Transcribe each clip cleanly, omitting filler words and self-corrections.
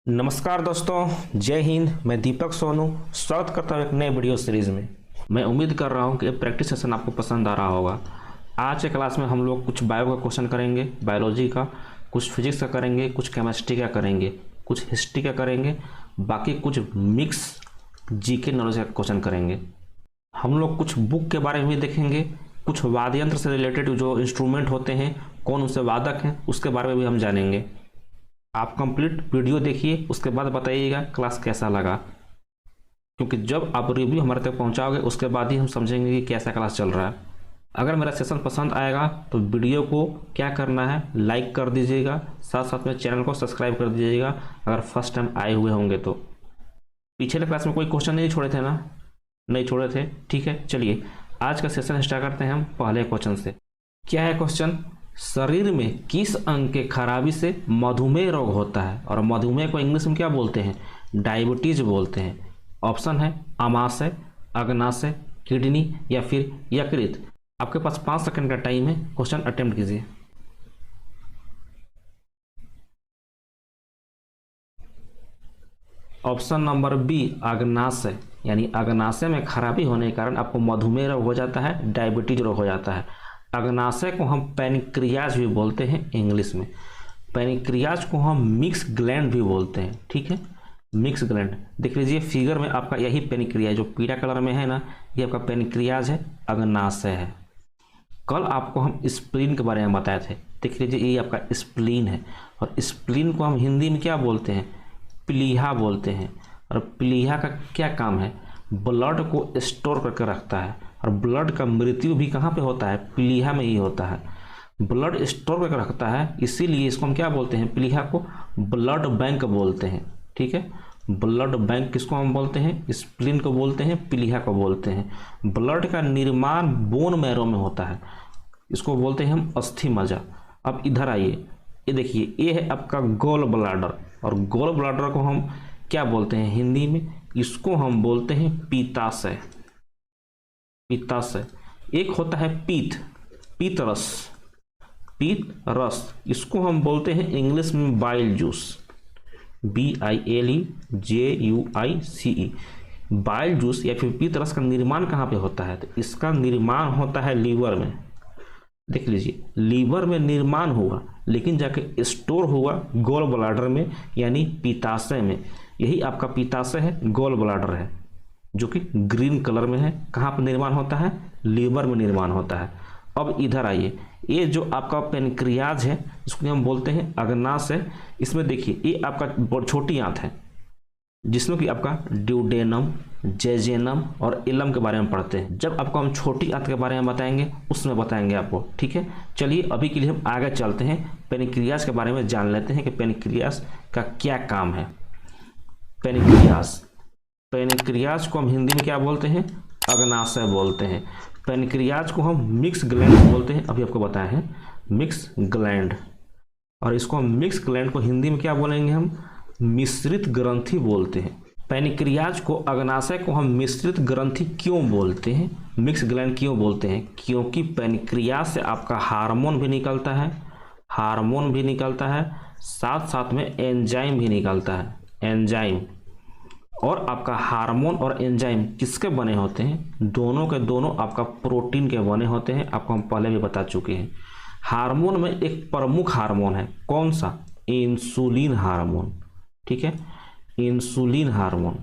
नमस्कार दोस्तों, जय हिंद। मैं दीपक सोनू स्वागत करता हूँ एक नए वीडियो सीरीज़ में। मैं उम्मीद कर रहा हूँ कि प्रैक्टिस सेशन आपको पसंद आ रहा होगा। आज के क्लास में हम लोग कुछ बायो का क्वेश्चन करेंगे, बायोलॉजी का, कुछ फिजिक्स का करेंगे, कुछ केमिस्ट्री का करेंगे, कुछ हिस्ट्री का करेंगे, बाकी कुछ मिक्स जीके नॉलेज का क्वेश्चन करेंगे। हम लोग कुछ बुक के बारे में भी देखेंगे, कुछ वाद्य यंत्र से रिलेटेड जो इंस्ट्रूमेंट होते हैं, कौन उनसे वादक हैं, उसके बारे में भी हम जानेंगे। आप कंप्लीट वीडियो देखिए, उसके बाद बताइएगा क्लास कैसा लगा, क्योंकि जब आप रिव्यू हमारे तक पहुंचाओगे उसके बाद ही हम समझेंगे कि कैसा क्लास चल रहा है। अगर मेरा सेशन पसंद आएगा तो वीडियो को क्या करना है, लाइक कर दीजिएगा, साथ साथ में चैनल को सब्सक्राइब कर दीजिएगा अगर फर्स्ट टाइम आए हुए होंगे तो। पिछले क्लास में कोई क्वेश्चन नहीं छोड़े थे ना? नहीं छोड़े थे, ठीक है। चलिए आज का सेशन स्टार्ट करते हैं हम पहले क्वेश्चन से। क्या है क्वेश्चन? शरीर में किस अंग के खराबी से मधुमेह रोग होता है? और मधुमेह को इंग्लिश में क्या बोलते हैं? डायबिटीज बोलते हैं। ऑप्शन है आमाशय, अग्नाशय, किडनी या फिर यकृत। आपके पास 5 सेकंड का टाइम है, क्वेश्चन अटेम्प्ट कीजिए। ऑप्शन नंबर बी अग्नाशय, यानी अग्नाशय में खराबी होने के कारण आपको मधुमेह रोग हो जाता है, डायबिटीज रोग हो जाता है। अग्नाशय को हम पैनक्रियाज भी बोलते हैं इंग्लिश में। पैनक्रियाज को हम मिक्स ग्लैंड भी बोलते हैं, ठीक है। मिक्स ग्लैंड देख लीजिए फिगर में, आपका यही पैनक्रियाज जो पीला कलर में है ना, ये आपका पैनक्रियाज है, अग्नाशय है। कल आपको हम स्प्लीन के बारे में बताए थे, देख लीजिए ये आपका स्प्लीन है। और स्प्लीन को हम हिंदी में क्या बोलते हैं? प्लीहा बोलते हैं। और प्लीहा का क्या काम है? ब्लड को स्टोर करके रखता है। और ब्लड का मृत्यु भी कहाँ पे होता है? प्लीहा में ही होता है। ब्लड स्टोर करके रखता है, इसीलिए इसको हम क्या बोलते हैं? प्लीहा को ब्लड बैंक बोलते हैं, ठीक है। ब्लड बैंक किसको हम बोलते हैं? स्प्लीन को बोलते हैं, प्लीहा को बोलते हैं। ब्लड का निर्माण बोन मैरो में होता है, इसको बोलते हैं हम अस्थि मज्जा। अब इधर आइए, ये देखिए, ये है आपका गोल ब्लाडर। और गोल ब्लाडर को हम क्या बोलते हैं हिंदी में? इसको हम बोलते हैं पीताशय। पित्ताशय। एक होता है पीत, पीत रस, पीत रस, इसको हम बोलते हैं इंग्लिश में bile juice, BILEJUICE। Bile juice या फिर पीत रस का निर्माण कहाँ पे होता है? तो इसका निर्माण होता है लीवर में। देख लीजिए, लीवर में निर्माण हुआ, लेकिन जाके स्टोर हुआ गोल ब्लाडर में, यानी पित्ताशय में। यही आपका पित्ताशय है, गोल ब्लाडर है, जो कि ग्रीन कलर में है। कहाँ पर निर्माण होता है? लीवर में निर्माण होता है। अब इधर आइए, ये जो आपका पैनक्रियाज है, इसको हम बोलते हैं अग्नाशय। इसमें देखिए, ये आपका बहुत छोटी आंत है, जिसमें कि आपका ड्यूडेनम, जेजेनम और इलम के बारे में पढ़ते हैं। जब आपको हम छोटी आंत के बारे में बताएंगे, उसमें बताएंगे आपको, ठीक है। चलिए अभी के लिए हम आगे चलते हैं, पैनक्रियाज के बारे में जान लेते हैं कि पैनक्रियाज का क्या काम है। पैनक्रियाज, पैनक्रियाज को हम हिंदी में क्या बोलते हैं? अग्नाशय बोलते हैं। पैनक्रियाज को हम मिक्स ग्लैंड बोलते हैं, अभी आपको बताया है मिक्स ग्लैंड। और इसको हम मिक्स ग्लैंड को हिंदी में क्या बोलेंगे? हम मिश्रित ग्रंथि बोलते हैं। पैनक्रियाज को, अग्नाशय को हम मिश्रित ग्रंथि क्यों बोलते हैं, मिक्स ग्लैंड क्यों बोलते हैं? क्योंकि पैनक्रियाज से आपका हार्मोन भी निकलता है, हार्मोन भी निकलता है, साथ साथ में एंजाइम भी निकलता है, एंजाइम। और आपका हार्मोन और एंजाइम किसके बने होते हैं? दोनों के दोनों आपका प्रोटीन के बने होते हैं, आपको हम पहले भी बता चुके हैं। हार्मोन में एक प्रमुख हार्मोन है, कौन सा? इंसुलिन हार्मोन, ठीक है, इंसुलिन हार्मोन।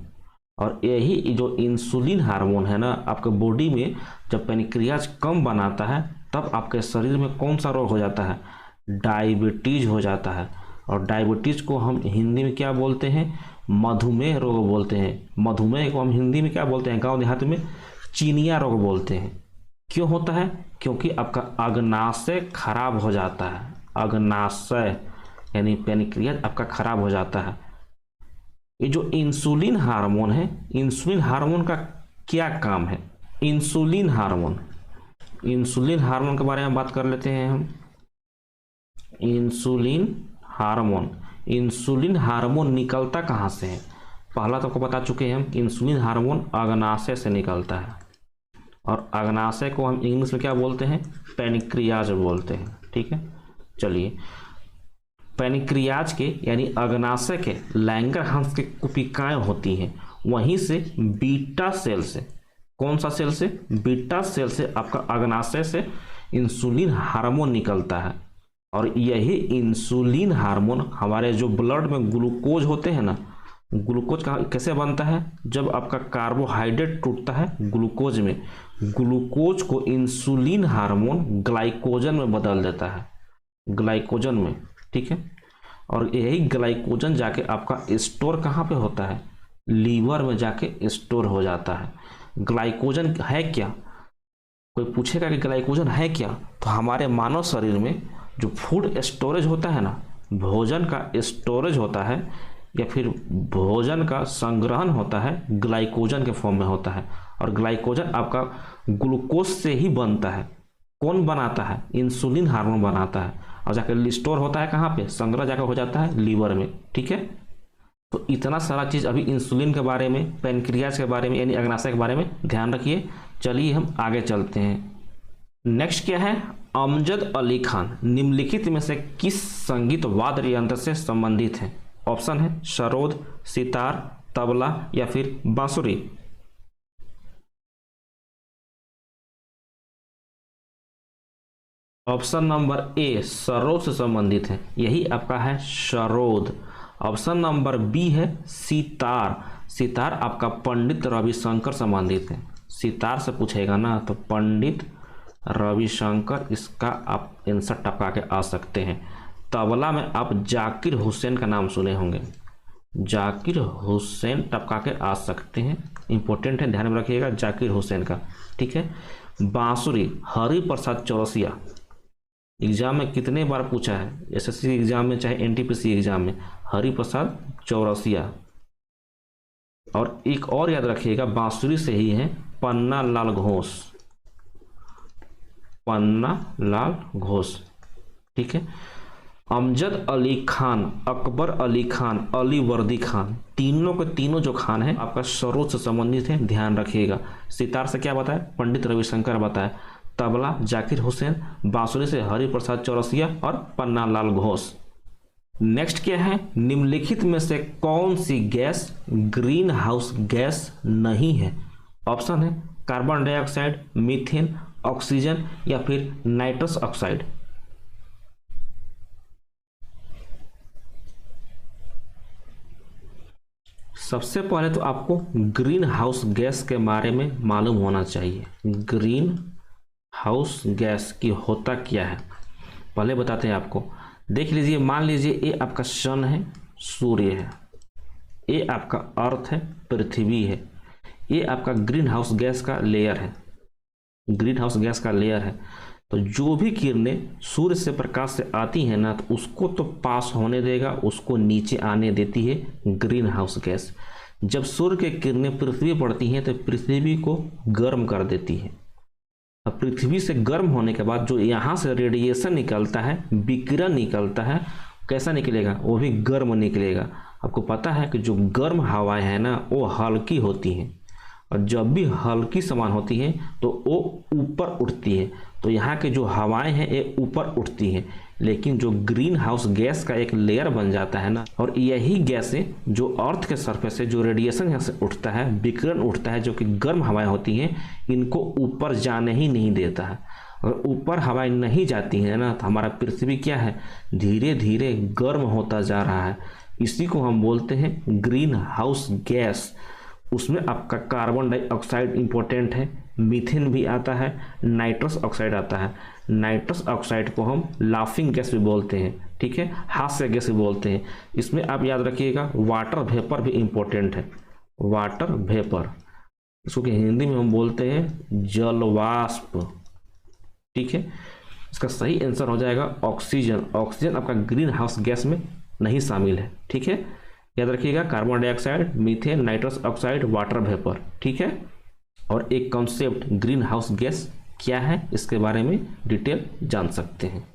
और यही जो इंसुलिन हार्मोन है ना, आपके बॉडी में जब पैनक्रियाज कम बनाता है, तब आपके शरीर में कौन सा रोग हो जाता है? डायबिटीज हो जाता है। और डायबिटीज को हम हिंदी में क्या बोलते हैं? मधुमेह रोग बोलते हैं। मधुमेह को हम हिंदी में क्या बोलते हैं? गांव देहात में चीनिया रोग बोलते हैं। क्यों होता है? क्योंकि आपका अग्नाशय खराब हो जाता है। अग्नाशय यानी पैनक्रियाज आपका खराब हो जाता है। ये जो इंसुलिन हार्मोन है, इंसुलिन हार्मोन का क्या काम है? इंसुलिन हार्मोन, इंसुलिन हार्मोन के बारे में बात कर लेते हैं हम। इंसुलिन हार्मोन, इंसुलिन हार्मोन निकलता कहाँ से है? पहला तो आपको बता चुके हैं हम, इंसुलिन हार्मोन अग्नाशय से निकलता है। और अग्नाशय को हम इंग्लिश में क्या बोलते हैं? पैनक्रियाज बोलते हैं, ठीक है। चलिए पैनक्रियाज के यानी अग्नाशय के लैंगरहांस के कुपिकाएं होती हैं, वहीं से बीटा सेल से, कौन सा सेल से, बीटा सेल से आपका अग्नाशय से इंसुलिन हार्मोन निकलता है। और यही इंसुलिन हार्मोन हमारे जो ब्लड में ग्लूकोज होते हैं ना, ग्लूकोज का कैसे बनता है, जब आपका कार्बोहाइड्रेट टूटता है ग्लूकोज में, ग्लूकोज को इंसुलिन हार्मोन ग्लाइकोजन में बदल देता है, ग्लाइकोजन में, ठीक है। और यही ग्लाइकोजन जाके आपका स्टोर कहाँ पे होता है, लीवर में जाके स्टोर हो जाता है। ग्लाइकोजन है क्या, कोई पूछेगा कि ग्लाइकोजन है क्या, तो हमारे मानव शरीर में जो फूड स्टोरेज होता है ना, भोजन का स्टोरेज होता है या फिर भोजन का संग्रहण होता है, ग्लाइकोजन के फॉर्म में होता है। और ग्लाइकोजन आपका ग्लूकोज से ही बनता है। कौन बनाता है, इंसुलिन हार्मोन बनाता है, और जाकर स्टोर होता है कहाँ पे, संग्रह जाकर हो जाता है लीवर में, ठीक है। तो इतना सारा चीज़ अभी इंसुलिन के बारे में, पैनक्रियाज के बारे में यानी अग्नाशय के बारे में ध्यान रखिए। चलिए हम आगे चलते हैं। नेक्स्ट क्या है, अमजद अली खान निम्नलिखित में से किस संगीत वाद्य यंत्र से संबंधित है। ऑप्शन है सरोद, सितार, तबला या फिर बांसुरी। ऑप्शन नंबर ए सरोद से संबंधित है, यही आपका है सरोद। ऑप्शन नंबर बी है सितार। सितार आपका पंडित रविशंकर संबंधित है। सितार से पूछेगा ना तो पंडित रविशंकर, इसका आप आंसर टपका के आ सकते हैं। तबला में आप जाकिर हुसैन का नाम सुने होंगे, जाकिर हुसैन टपका के आ सकते हैं, इंपॉर्टेंट है, ध्यान में रखिएगा जाकिर हुसैन का, ठीक है। बांसुरी हरि प्रसाद चौरसिया, एग्जाम में कितने बार पूछा है, एसएससी एग्जाम में चाहे एनटीपीसी एग्जाम में, हरि प्रसाद चौरसिया। और एक और याद रखिएगा, बांसुरी से ही है पन्ना लाल घोष, पन्ना लाल घोष, ठीक है। अमजद अली खान, अकबर अली खान, अली वर्दी खान, तीनों के तीनों जो खान है आपका सरोद से संबंधित है, ध्यान रखिएगा। सितार से क्या बताया, पंडित रविशंकर बताया। तबला जाकिर हुसैन, बांसुरी से हरि प्रसाद चौरसिया और पन्ना लाल घोष। नेक्स्ट क्या है, निम्नलिखित में से कौन सी गैस ग्रीन हाउस गैस नहीं है। ऑप्शन है कार्बन डाइऑक्साइड, मीथेन, ऑक्सीजन या फिर नाइट्रस ऑक्साइड। सबसे पहले तो आपको ग्रीन हाउस गैस के बारे में मालूम होना चाहिए, ग्रीन हाउस गैस की होता क्या है, पहले बताते हैं आपको। देख लीजिए, मान लीजिए ये आपका सन है, सूर्य है, ये आपका अर्थ है, पृथ्वी है, ये आपका ग्रीन हाउस गैस का लेयर है, ग्रीन हाउस गैस का लेयर है। तो जो भी किरणें सूर्य से प्रकाश से आती हैं ना, तो उसको तो पास होने देगा, उसको नीचे आने देती है ग्रीन हाउस गैस। जब सूर्य की किरणें पृथ्वी पड़ती हैं तो पृथ्वी को गर्म कर देती है। अब पृथ्वी से गर्म होने के बाद जो यहाँ से रेडिएशन निकलता है, विकिरण निकलता है, कैसा निकलेगा, वो भी गर्म निकलेगा। आपको पता है कि जो गर्म हवाएं हैं ना, वो हल्की होती हैं, और जब भी हल्की समान होती है तो वो ऊपर उठती है। तो यहाँ के जो हवाएं हैं ये ऊपर उठती हैं, लेकिन जो ग्रीन हाउस गैस का एक लेयर बन जाता है ना, और यही गैसें जो अर्थ के सरफेस से जो रेडिएशन यहाँ से उठता है, विकिरण उठता है, जो कि गर्म हवाएं होती हैं, इनको ऊपर जाने ही नहीं देता है। अगर ऊपर हवाएं नहीं जाती हैं ना, तो हमारा पृथ्वी क्या है, धीरे धीरे गर्म होता जा रहा है। इसी को हम बोलते हैं ग्रीन हाउस गैस। उसमें आपका कार्बन डाइऑक्साइड इंपॉर्टेंट है, मीथेन भी आता है, नाइट्रस ऑक्साइड आता है। नाइट्रस ऑक्साइड को हम लाफिंग गैस भी बोलते हैं, ठीक है, हास्य गैस भी बोलते हैं। इसमें आप याद रखिएगा वाटर वेपर भी इंपॉर्टेंट है, वाटर वेपर, इसको कि हिंदी में हम बोलते हैं जलवाष्प, ठीक है। इसका सही आंसर हो जाएगा ऑक्सीजन। ऑक्सीजन आपका ग्रीन हाउस गैस में नहीं शामिल है, ठीक है। याद रखिएगा carbon dioxide, methane, nitrous oxide, water vapour, ठीक है। और एक कॉन्सेप्ट ग्रीन हाउस गैस क्या है, इसके बारे में डिटेल जान सकते हैं।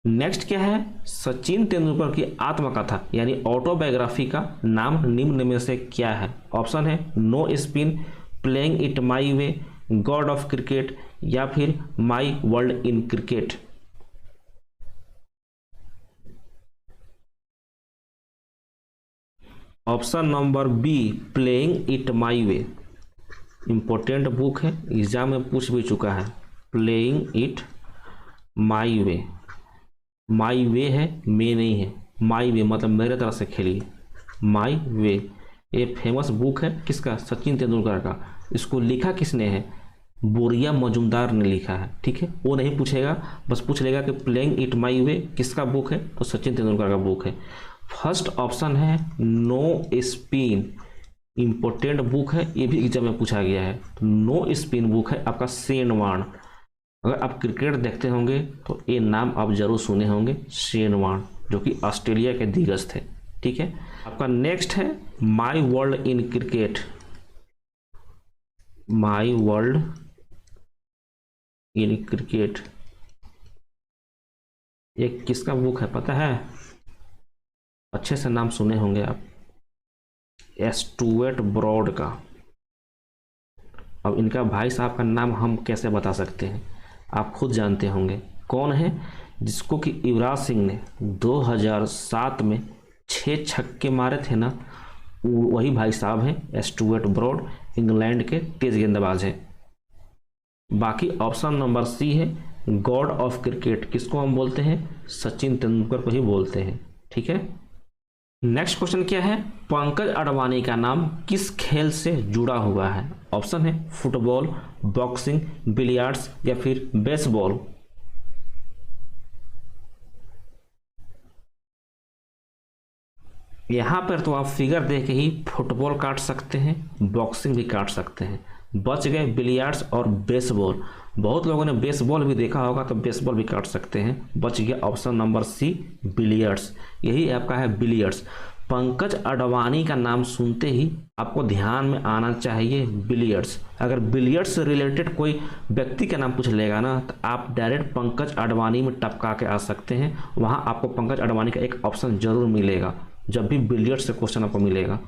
नेक्स्ट क्या है, सचिन तेंदुलकर की आत्मकथा यानी ऑटोबायोग्राफी का नाम निम्न में से क्या है। ऑप्शन है no spin, playing it my way, god of cricket या फिर my world in cricket. Option number B playing it my way, important book है, एग्जाम में पूछ भी चुका है। प्लेइंग इट माई वे, माई वे है, मे नहीं है, माई वे मतलब मेरे तरह से खेलिए, माई वे। ये फेमस बुक है किसका, सचिन तेंदुलकर का। इसको लिखा किसने है, बोरिया मजुमदार ने लिखा है, ठीक है। वो नहीं पूछेगा, बस पूछ लेगा कि प्लेइंग इट माई वे किसका बुक है, तो सचिन तेंदुलकर का बुक है। फर्स्ट ऑप्शन है नो स्पिन, इम्पोर्टेंट बुक है, ये भी एग्जाम में पूछा गया है। तो नो स्पिन बुक है आपका शेन वॉर्न। अगर आप क्रिकेट देखते होंगे तो ये नाम आप जरूर सुने होंगे, शेन वॉर्न, जो कि ऑस्ट्रेलिया के दिग्गज थे, ठीक है। आपका नेक्स्ट है माई world in cricket, my world in cricket, ये किसका बुक है पता है, अच्छे से नाम सुने होंगे आप, स्टुअर्ट ब्रॉड का। अब इनका भाई साहब का नाम हम कैसे बता सकते हैं, आप खुद जानते होंगे कौन है, जिसको कि युवराज सिंह ने 2007 में 6 छक्के मारे थे ना, वही भाई साहब हैं स्टुअर्ट ब्रॉड, इंग्लैंड के तेज गेंदबाज हैं। बाकी ऑप्शन नंबर सी है गॉड ऑफ क्रिकेट, किसको हम बोलते हैं, सचिन तेंदुलकर को ही बोलते हैं, ठीक है। नेक्स्ट क्वेश्चन क्या है, पंकज अडवाणी का नाम किस खेल से जुड़ा हुआ है। ऑप्शन है फुटबॉल, बॉक्सिंग, बिलियर्ड्स या फिर बेसबॉल। यहां पर तो आप फिगर देख के ही फुटबॉल काट सकते हैं, बॉक्सिंग भी काट सकते हैं, बच गए बिलियर्ड्स और बेसबॉल। बहुत लोगों ने बेसबॉल भी देखा होगा, तो बेसबॉल भी काट सकते हैं, बच गया ऑप्शन नंबर सी बिलियर्ड्स, यही आपका है बिलियर्ड्स। पंकज अडवाणी का नाम सुनते ही आपको ध्यान में आना चाहिए बिलियर्ड्स। अगर बिलियर्ड्स से रिलेटेड कोई व्यक्ति का नाम पूछ लेगा ना, तो आप डायरेक्ट पंकज अडवाणी में टपका के आ सकते हैं, वहाँ आपको पंकज अडवाणी का एक ऑप्शन जरूर मिलेगा जब भी बिलियर्ड्स से क्वेश्चन आपको मिलेगा।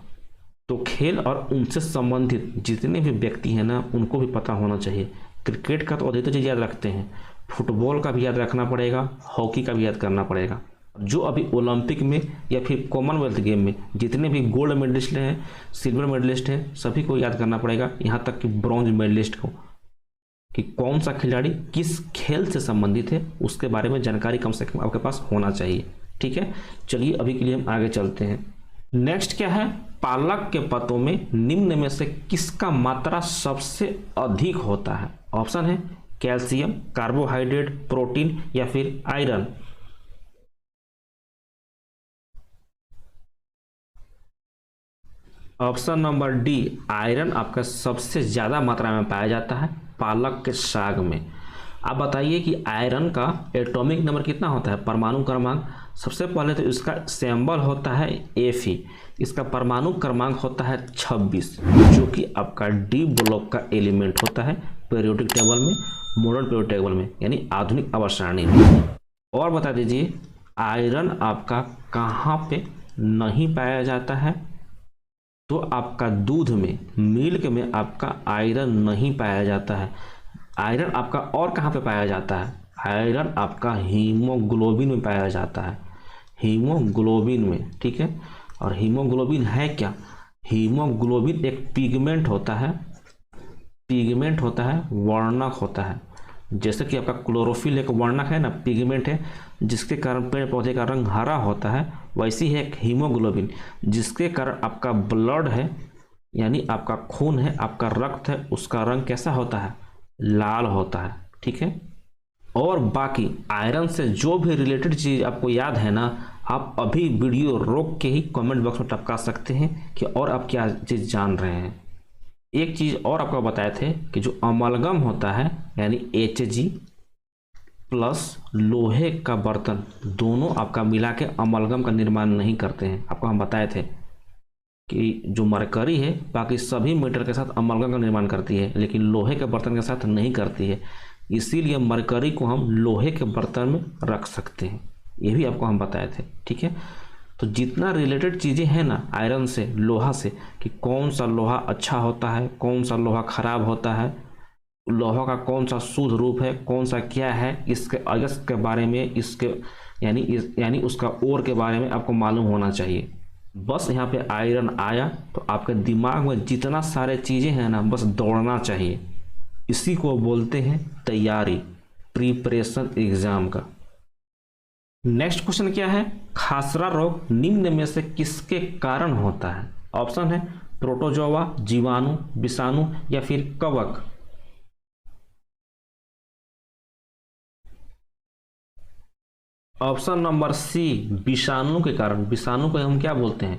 तो खेल और उनसे संबंधित जितने भी व्यक्ति हैं ना, उनको भी पता होना चाहिए। क्रिकेट का तो अधिकतर चीज़ याद रखते हैं, फुटबॉल का भी याद रखना पड़ेगा, हॉकी का भी याद करना पड़ेगा। जो अभी ओलंपिक में या फिर कॉमनवेल्थ गेम में जितने भी गोल्ड मेडलिस्ट हैं, सिल्वर मेडलिस्ट हैं, सभी को याद करना पड़ेगा, यहाँ तक कि ब्रॉन्ज मेडलिस्ट को, कि कौन सा खिलाड़ी किस खेल से संबंधित है, उसके बारे में जानकारी कम से कम आपके पास होना चाहिए, ठीक है। चलिए अभी के लिए हम आगे चलते हैं। नेक्स्ट क्या है, पालक के पत्तों में निम्न में से किसका मात्रा सबसे अधिक होता है। ऑप्शन है कैल्शियम, कार्बोहाइड्रेट, प्रोटीन या फिर iron. Option number D iron आपका सबसे ज्यादा मात्रा में पाया जाता है पालक के साग में। आप बताइए कि आयरन का एटॉमिक नंबर कितना होता है, परमाणु क्रमांक। सबसे पहले तो इसका सिंबल होता है Fe, इसका परमाणु क्रमांक होता है 26, जो कि आपका डी ब्लॉक का एलिमेंट होता है पीरियोडिक टेबल में, मॉडर्न पीरियोडिक टेबल में, यानी आधुनिक आवर्त सारणी में। और बता दीजिए आयरन आपका कहाँ पे नहीं पाया जाता है, तो आपका दूध में, मिल्क में आपका आयरन नहीं पाया जाता है। आयरन आपका और कहाँ पे पाया जाता है, आयरन आपका हीमोग्लोबिन में पाया जाता है, हीमोग्लोबिन में, ठीक है। और हीमोग्लोबिन है क्या, हीमोग्लोबिन एक पिगमेंट होता है, पिगमेंट होता है, वर्णक होता है। जैसे कि आपका क्लोरोफिल एक वर्णक है ना, पिगमेंट है, जिसके कारण पेड़ पौधे का रंग हरा होता है, वैसी है एक हीमोग्लोबिन, जिसके कारण आपका ब्लड है, यानी आपका खून है, आपका रक्त है, उसका रंग कैसा होता है, लाल होता है, ठीक है। और बाकी आयरन से जो भी रिलेटेड चीज़ आपको याद है ना, आप अभी वीडियो रोक के ही कमेंट बॉक्स में टपका सकते हैं कि और आप क्या चीज़ जान रहे हैं। एक चीज़ और आपको बताए थे कि जो अमलगम होता है, यानी Hg प्लस लोहे का बर्तन, दोनों आपका मिला के अमलगम का निर्माण नहीं करते हैं। आपको हम बताए थे कि जो मरकरी है बाकी सभी मेटल के साथ अमलगम का निर्माण करती है, लेकिन लोहे के बर्तन के साथ नहीं करती है, इसीलिए मरकरी को हम लोहे के बर्तन में रख सकते हैं, ये भी आपको हम बताए थे, ठीक है। तो जितना रिलेटेड चीज़ें हैं ना आयरन से, लोहा से, कि कौन सा लोहा अच्छा होता है, कौन सा लोहा खराब होता है, लोहा का कौन सा शुद्ध रूप है, कौन सा क्या है, इसके अयस्क के बारे में, इसके यानी उसका ओर के बारे में आपको मालूम होना चाहिए, बस यहाँ पे आयरन आया तो आपके दिमाग में जितना सारे चीज़ें हैं ना, बस दौड़ना चाहिए। इसी को बोलते हैं तैयारी, प्रिपरेशन एग्जाम का। नेक्स्ट क्वेश्चन क्या है, खासरा रोग निम्न में से किसके कारण होता है? ऑप्शन है प्रोटोजोआ, जीवाणु, विषाणु या फिर कवक। ऑप्शन नंबर सी, विषाणु के कारण। विषाणु को हम क्या बोलते हैं?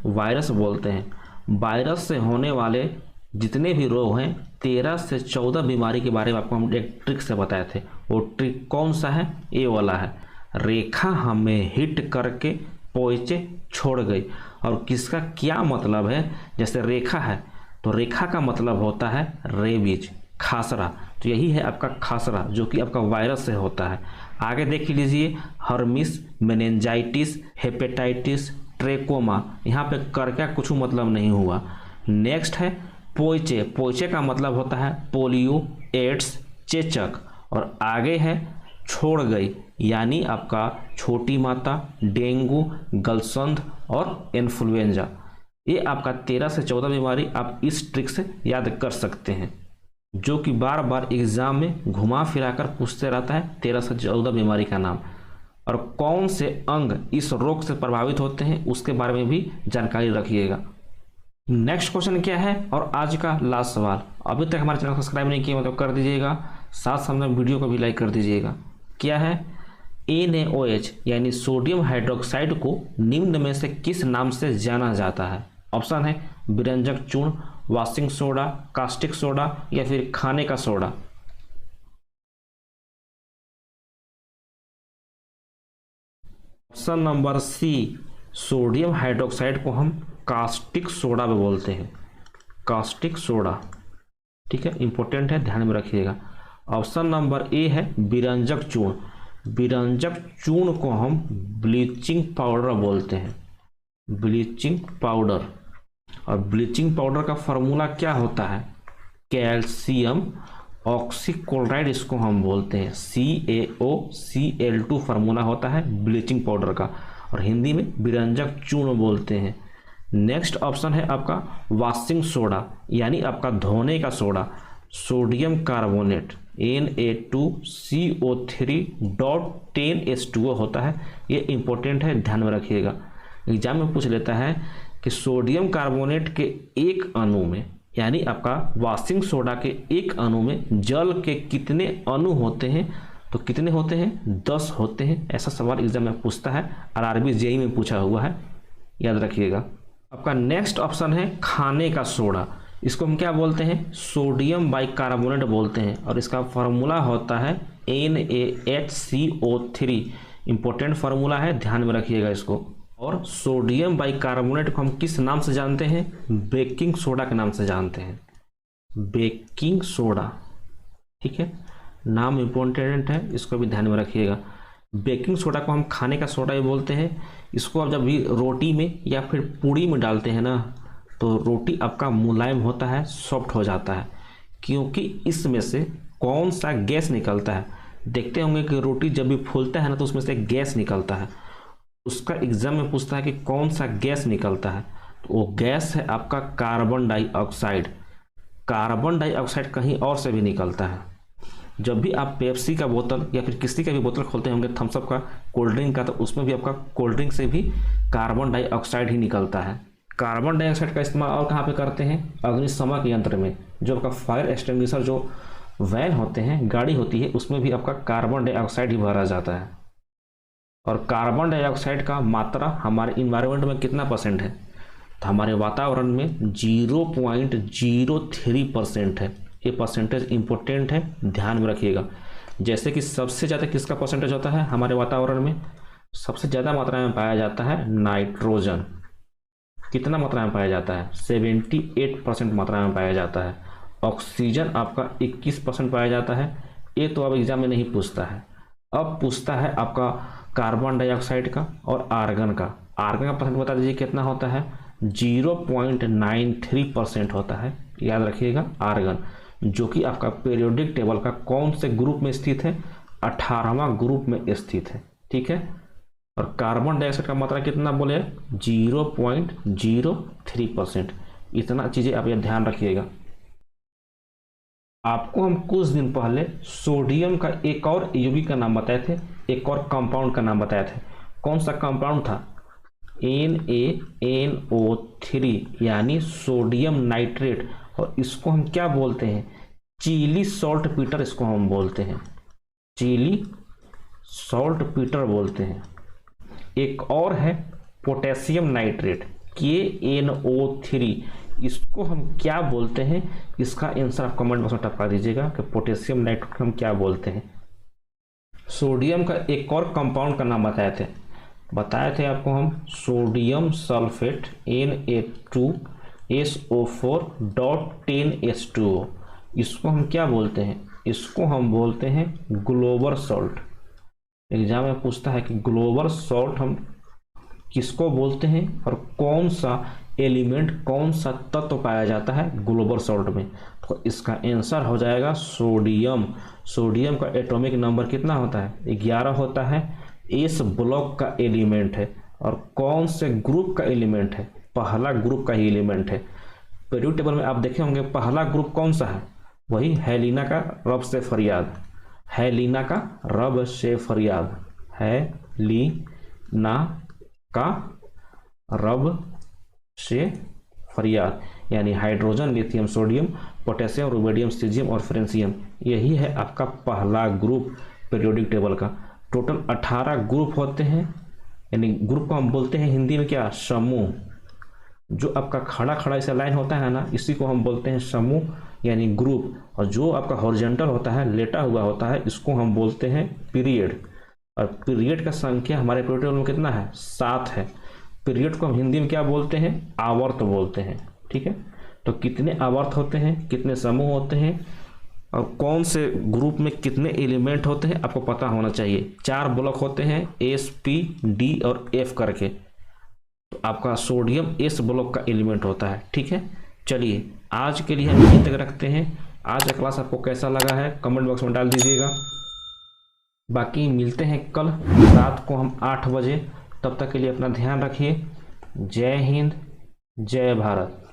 वायरस बोलते हैं। वायरस से होने वाले जितने भी रोग हैं, 13 से 14 बीमारी के बारे में आपको हम एक ट्रिक से बताए थे। वो ट्रिक कौन सा है? ये वाला है, रेखा हमें हिट करके पहुँचे छोड़ गई। और किसका क्या मतलब है? जैसे रेखा है तो रेखा का मतलब होता है रेबीज, खासरा। तो यही है आपका खासरा, जो कि आपका वायरस से होता है। आगे देख लीजिए, हर्मिस, मेनिंजाइटिस, हेपेटाइटिस, ट्रेकोमा। यहाँ पे कर क्या कुछ मतलब नहीं हुआ। नेक्स्ट है पोइचे। पोइचे का मतलब होता है पोलियो, एड्स, चेचक। और आगे है छोड़ गई, यानी आपका छोटी माता, डेंगू, गलसंध और इन्फ्लुएंजा। ये आपका 13 से 14 बीमारी आप इस ट्रिक से याद कर सकते हैं, जो कि बार बार एग्जाम में घुमा फिरा कर पूछते रहता है 13 से 14 बीमारी का नाम। और कौन से अंग इस रोग से प्रभावित होते हैं उसके बारे में भी जानकारी रखिएगा। नेक्स्ट क्वेश्चन क्या है, और आज का लास्ट सवाल। अभी तक हमारे चैनल को सब्सक्राइब नहीं किया मतलब कर दीजिएगा, साथ साथ में वीडियो को भी लाइक कर दीजिएगा। क्या है? NaOH यानी सोडियम हाइड्रोक्साइड को निम्न में से किस नाम से जाना जाता है? ऑप्शन है विरंजक चूर्ण, वॉशिंग सोडा, कास्टिक सोडा या फिर खाने का soda. Option number C, sodium hydroxide को हम कास्टिक सोडा भी बोलते हैं, कास्टिक सोडा। ठीक है, इंपॉर्टेंट है, ध्यान में रखिएगा। ऑप्शन नंबर ए है विरंजक चूर्ण। विरंजक चूर्ण को हम ब्लीचिंग पाउडर बोलते हैं, ब्लीचिंग पाउडर। और ब्लीचिंग पाउडर का फॉर्मूला क्या होता है? कैल्शियम ऑक्सीक्लोराइड, इसको हम बोलते हैं CaOCl2 फार्मूला होता है ब्लीचिंग पाउडर का, और हिंदी में विरंजक चूर्ण बोलते हैं। नेक्स्ट ऑप्शन है आपका वॉशिंग सोडा, यानी आपका धोने का सोडा, सोडियम कार्बोनेट Na2CO3.10H2O होता है। ये इंपॉर्टेंट है, ध्यान में रखिएगा। एग्जाम में पूछ लेता है कि सोडियम कार्बोनेट के एक अणु में, यानी आपका वॉशिंग सोडा के एक अणु में जल के कितने अणु होते हैं? तो कितने होते हैं? 10 होते हैं। ऐसा सवाल एग्जाम में पूछता है, RRB JEE में पूछा हुआ है, याद रखिएगा। आपका नेक्स्ट ऑप्शन है खाने का सोडा। इसको हम क्या बोलते हैं? सोडियम बाइकार्बोनेट बोलते हैं, और इसका फार्मूला होता है NaHCO3। इंपॉर्टेंट फार्मूला है, ध्यान में रखिएगा इसको। और सोडियम बाइकार्बोनेट को हम किस नाम से जानते हैं? बेकिंग सोडा के नाम से जानते हैं, बेकिंग सोडा। ठीक है, नाम इंपॉर्टेंट है, इसको भी ध्यान में रखिएगा। बेकिंग सोडा को हम खाने का सोडा भी बोलते हैं। इसको आप जब भी रोटी में या फिर पूड़ी में डालते हैं ना, तो रोटी आपका मुलायम होता है, सॉफ्ट हो जाता है, क्योंकि इसमें से कौन सा गैस निकलता है? देखते होंगे कि रोटी जब भी फूलता है ना, तो उसमें से गैस निकलता है। उसका एग्जाम में पूछता है कि कौन सा गैस निकलता है, तो वो गैस है आपका कार्बन डाइऑक्साइड। कार्बन डाइऑक्साइड कहीं और से भी निकलता है। जब भी आप पेप्सी का बोतल या फिर किसी का भी बोतल खोलते होंगे, थम्स अप का, कोल्ड ड्रिंक का, तो उसमें भी आपका कोल्ड ड्रिंक से भी कार्बन डाइऑक्साइड ही निकलता है। कार्बन डाइऑक्साइड का इस्तेमाल और कहाँ पे करते हैं? अग्निशमन यंत्र में। जो आपका फायर एक्सटिंग्विशर, जो वैन होते हैं, गाड़ी होती है, उसमें भी आपका कार्बन डाइऑक्साइड ही भरा जाता है। और कार्बन डाइऑक्साइड का मात्रा हमारे इन्वायरमेंट में कितना % है? तो हमारे वातावरण में 0.03% है। ये परसेंटेज इंपॉर्टेंट है, ध्यान में रखिएगा। जैसे कि सबसे ज़्यादा किसका परसेंटेज होता है हमारे वातावरण में? सबसे ज़्यादा मात्रा में पाया जाता है नाइट्रोजन। कितना मात्रा में पाया जाता है? 78% मात्रा में पाया जाता है। ऑक्सीजन आपका 21% पाया जाता है। ये तो अब एग्जाम में नहीं पूछता है, अब पूछता है आपका कार्बन डाइऑक्साइड का और आर्गन का। आर्गन का परसेंट बता दीजिए कितना होता है? 0.93% होता है, याद रखिएगा। आर्गन, जो कि आपका पीरियोडिक टेबल का कौन से ग्रुप में स्थित है? 18वां ग्रुप में स्थित है। ठीक है, और कार्बन डाइऑक्साइड का मात्रा कितना बोले, 0.03%। इतना चीज़ें आप ये ध्यान रखिएगा। आपको हम कुछ दिन पहले सोडियम का एक और यौगिक का नाम बताए थे, एक और कंपाउंड का नाम बताए थे। कौन सा कंपाउंड था? NaNO3 यानी सोडियम नाइट्रेट। और इसको हम क्या बोलते हैं? चिली सॉल्ट पीटर इसको हम बोलते हैं, चिली सॉल्ट पीटर बोलते हैं। एक और है पोटेशियम नाइट्रेट KNO3, इसको हम क्या बोलते हैं? इसका आंसर आप कमेंट बॉक्स में टपका दीजिएगा कि पोटेशियम नाइट्रेट हम क्या बोलते हैं। सोडियम का एक और कंपाउंड का नाम बताए थे आपको हम, सोडियम सल्फेट Na2SO4.10H2O। इसको हम क्या बोलते हैं? इसको हम बोलते हैं ग्लोबल सॉल्ट। एग्जाम में पूछता है कि ग्लोबल सॉल्ट हम किसको बोलते हैं और कौन सा एलिमेंट, कौन सा तत्व पाया जाता है ग्लोबल सॉल्ट में। तो इसका आंसर हो जाएगा सोडियम। सोडियम का एटॉमिक नंबर कितना होता है? 11 होता है। एस ब्लॉक का एलिमेंट है। और कौन से ग्रुप का एलिमेंट है? पहला ग्रुप का ही एलिमेंट है। पीरियोडिक टेबल में आप देखे होंगे पहला ग्रुप कौन सा है? वही हेलिना का रब से फरियाद, हेलिना का रब से फरियाद, हेलिना का रब से फरियाद, यानी hydrogen, lithium, sodium, potassium, rubidium, caesium और फ्रेंसियम। यही है आपका पहला ग्रुप पीरियोडिक टेबल का। टोटल 18 ग्रुप होते हैं, यानी ग्रुप को हम बोलते हैं हिंदी में क्या? समूह। जो आपका खड़ा खड़ा ऐसा लाइन होता है ना, इसी को हम बोलते हैं समूह यानी ग्रुप। और जो आपका हॉरिजॉन्टल होता है, लेटा हुआ होता है, इसको हम बोलते हैं पीरियड। और पीरियड का संख्या हमारे पीरियड टेबल में कितना है? 7 है। पीरियड को हम हिंदी में क्या बोलते हैं? आवर्त बोलते हैं। ठीक है, तो कितने आवर्त होते हैं, कितने समूह होते हैं और कौन से ग्रुप में कितने एलिमेंट होते हैं, आपको पता होना चाहिए। 4 ब्लॉक होते हैं, S, P, D और F करके। तो आपका सोडियम S ब्लॉक का एलिमेंट होता है। ठीक है, चलिए आज के लिए हम यहीं तक रखते हैं। आज का क्लास आपको कैसा लगा है कमेंट बॉक्स में डाल दीजिएगा। बाकी मिलते हैं कल रात को हम 8 बजे। तब तक के लिए अपना ध्यान रखिए। जय हिंद, जय भारत।